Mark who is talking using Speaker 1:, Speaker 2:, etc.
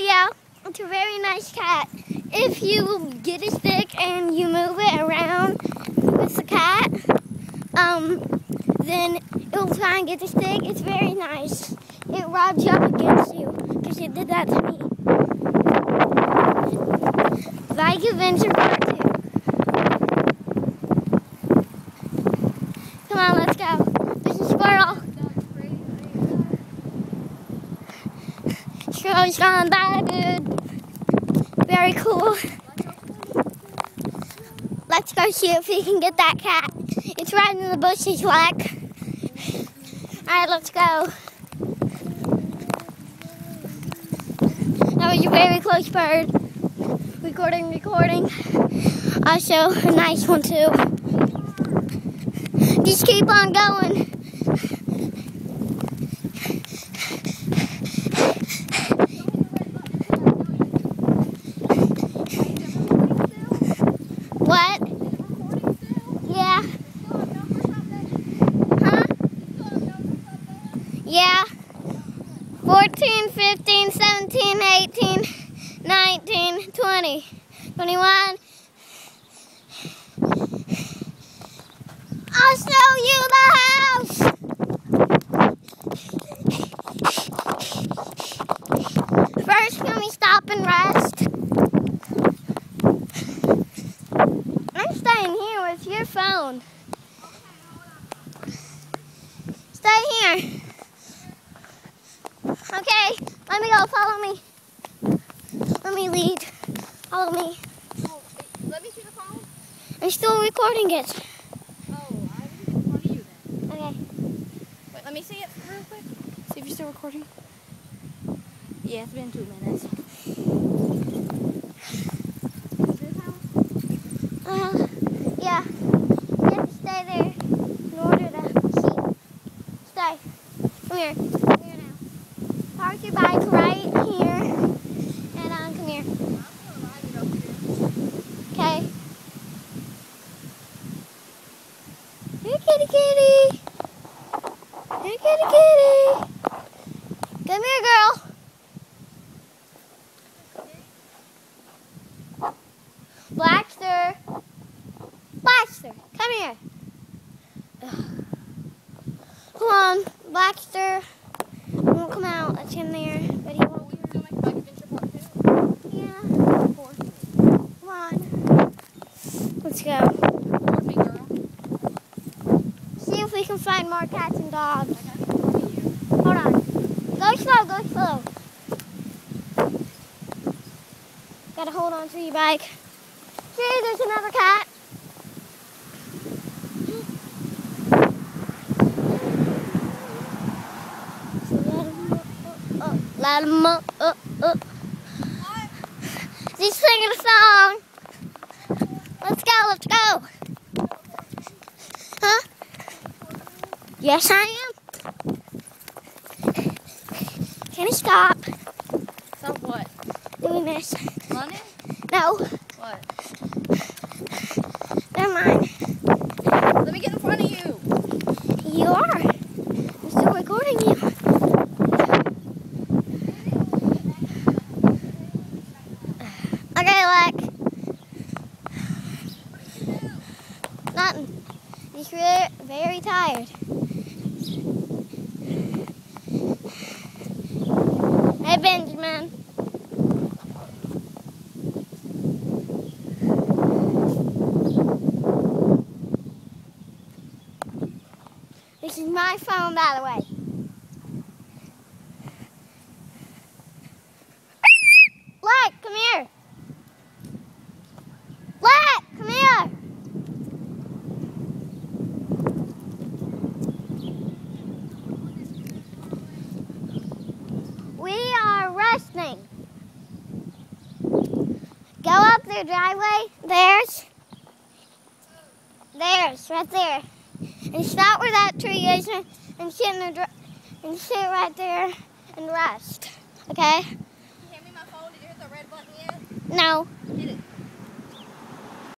Speaker 1: yeah, it's a very nice cat. If you get a stick and you move it around with the cat, then it'll try and get the stick. It's very nice. It rubs you up against you, because it did that to me. Like Adventure Part 2. Come on, let's go. There's a squirrel. Squirrel's gone by, dude. Very cool. Let's go see if we can get that cat. It's right in the bushes, like. Alright, let's go. That was a very close bird. Recording. Also, a nice one, too. Just keep on going. What? Yeah. Huh? Yeah. 14, 15, 17, 18, 19, 20, 21. I'll show you the house. First, can we stop and rest? I'm staying here with your phone. Stay here. Okay, let me go. Follow me. Let me lead. Follow me.
Speaker 2: Oh, let me see the phone.
Speaker 1: I'm still recording it.
Speaker 2: Oh, I was in front of you then.
Speaker 1: Okay.
Speaker 2: Wait, let me see it real quick. See if you're still recording. Yeah, it's been 2 minutes.
Speaker 1: Yeah. You have to stay there in order to see. Stay. Come here. Come here now. Park your bike right here. And come here. Okay. Here, kitty. Here, kitty. Come here, girl. Blackster, come here. Ugh. Come on, Blackster. He won't come out. That's in there, but he won't. Yeah. Come on. Let's go. See if we can find more cats and dogs. Hold on. Go slow. Gotta hold on to your bike. See, there's another cat. Let him up. He's singing a song. Let's go. Huh? Yes, I am. Can you stop?
Speaker 2: Stop what?
Speaker 1: Doing this.
Speaker 2: Running?
Speaker 1: No.
Speaker 2: What?
Speaker 1: Never mind.
Speaker 2: Let me get in front of you.
Speaker 1: You are. I'm still recording you. Okay, nothing. He's very tired. Hey, Benjamin. This is my phone, by the way. Black, come here. Black, come here. We are resting. Go up the driveway. There's right there. And stop where that tree is and sit right there and rest. Okay?
Speaker 2: Can you hand me my phone? Did you hit the red button yet?
Speaker 1: No.